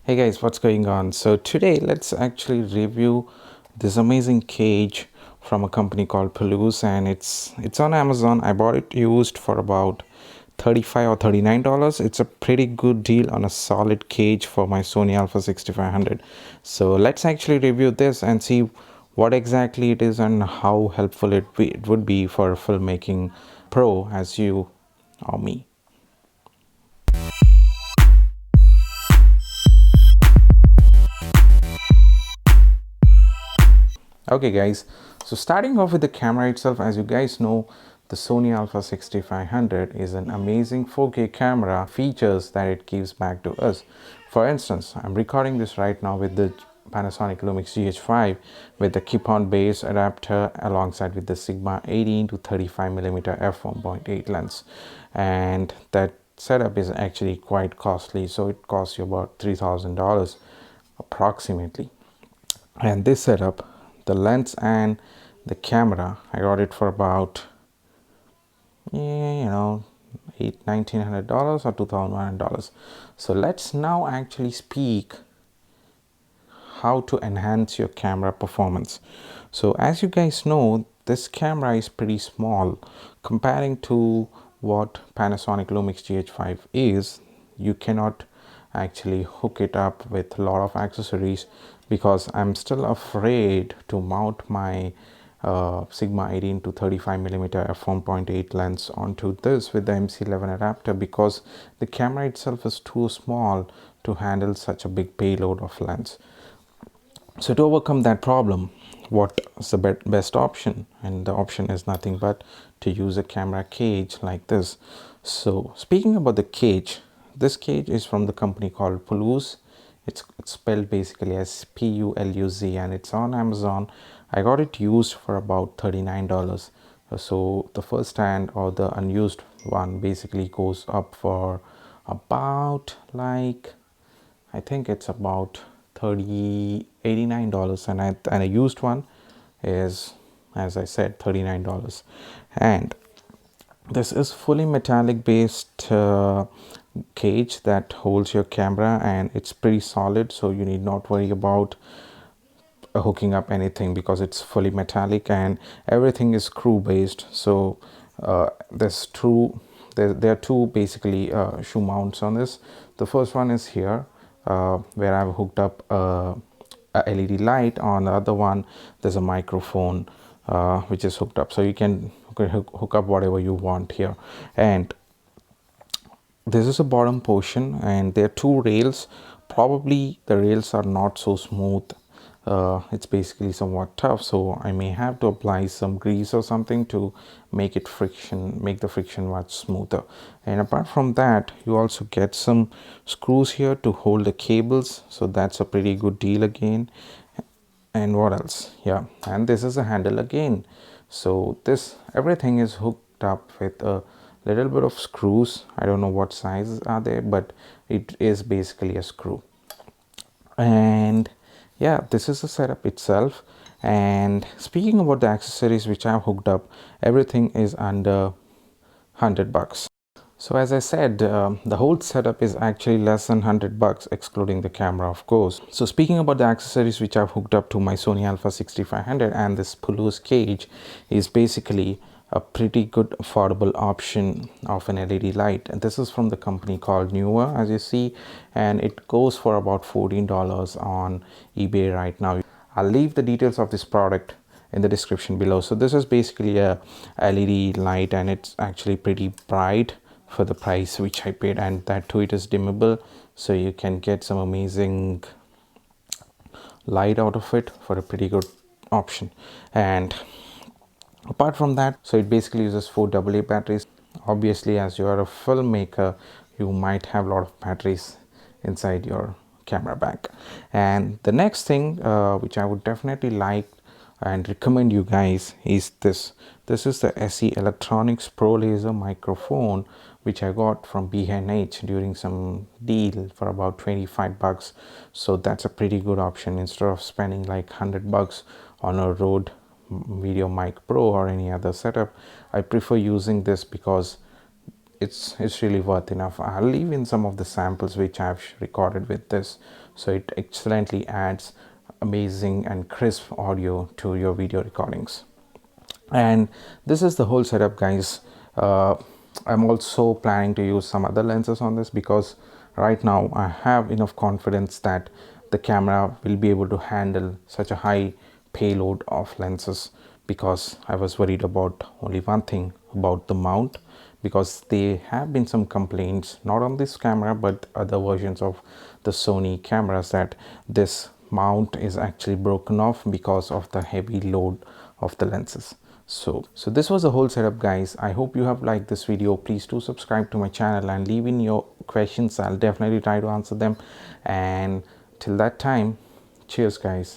Hey guys, what's going on? So today let's actually review this amazing cage from a company called Palouse, and it's on Amazon. I bought it used for about 35 or $39. It's a pretty good deal on a solid cage for my Sony A6500. So let's actually review this and see what exactly it is and how helpful it would be for a filmmaking pro as you or me. Okay guys, so starting off with the camera itself, as you guys know, the Sony Alpha 6500 is an amazing 4K camera features that it gives back to us. For instance, I'm recording this right now with the Panasonic Lumix GH5 with the keep-on base adapter alongside with the Sigma 18 to 35mm f1.8 lens, and that setup is actually quite costly, so it costs you about $3,000 approximately. And this setup, the lens and the camera, I got it for about $1,900 or $2,100. So let's now actually speak how to enhance your camera performance. So as you guys know, this camera is pretty small comparing to what Panasonic Lumix GH5 is. You cannot actually hook it up with a lot of accessories because I'm still afraid to mount my Sigma 18 to 35mm f1.8 lens onto this with the MC11 adapter, because the camera itself is too small to handle such a big payload of lens. So to overcome that problem, what is the best option? And the option is nothing but to use a camera cage like this. So speaking about the cage, this cage is from the company called Palouse. It's spelled basically as P-U-L-U-Z, and it's on Amazon. I got it used for about $39. So the first stand or the unused one basically goes up for about, like, I think it's about $89, and a used one is, as I said, $39. And this is fully metallic based cage that holds your camera, and it's pretty solid, so you need not worry about hooking up anything because it's fully metallic and everything is screw based. So there are two basically shoe mounts on this. The first one is here, where I've hooked up a LED light. On the other one there's a microphone which is hooked up, so you can hook up whatever you want here. And this is a bottom portion, and there are two rails. Probably the rails are not so smooth. It's basically somewhat tough, so I may have to apply some grease or something to make the friction much smoother. And apart from that, you also get some screws here to hold the cables, so that's a pretty good deal again. And what else? Yeah, and this is a handle again. So this everything is hooked up with a little bit of screws. I don't know what sizes are there, but it is basically a screw. And yeah, this is the setup itself. And speaking about the accessories which I've hooked up, everything is under $100. So as I said, the whole setup is actually less than $100, excluding the camera, of course. So speaking about the accessories which I've hooked up to my Sony Alpha 6500 and this Palouse cage, is basically a pretty good affordable option of an LED light. And this is from the company called Newer, as you see, and it goes for about $14 on eBay right now. I'll leave the details of this product in the description below. So this is basically a LED light, and it's actually pretty bright for the price which I paid, and that too it is dimmable, so you can get some amazing light out of it for a pretty good option. And apart from that, so it basically uses 4 AA batteries. Obviously, as you are a filmmaker, you might have a lot of batteries inside your camera bag. And the next thing which I would definitely like and recommend you guys is this is the SE Electronics Pro Laser microphone, which I got from B&H during some deal for about $25. So that's a pretty good option. Instead of spending like $100 on a Rode Video Mic Pro or any other setup, I prefer using this because it's really worth enough. I'll leave in some of the samples which I've recorded with this, so it excellently adds amazing and crisp audio to your video recordings. And this is the whole setup, guys. I'm also planning to use some other lenses on this, because right now I have enough confidence that the camera will be able to handle such a high payload of lenses, because I was worried about only one thing, about the mount, because there have been some complaints, not on this camera but other versions of the Sony cameras, that this mount is actually broken off because of the heavy load of the lenses. So this was the whole setup, guys. I hope you have liked this video. Please do subscribe to my channel and leave in your questions. I'll definitely try to answer them, and till that time, cheers, guys.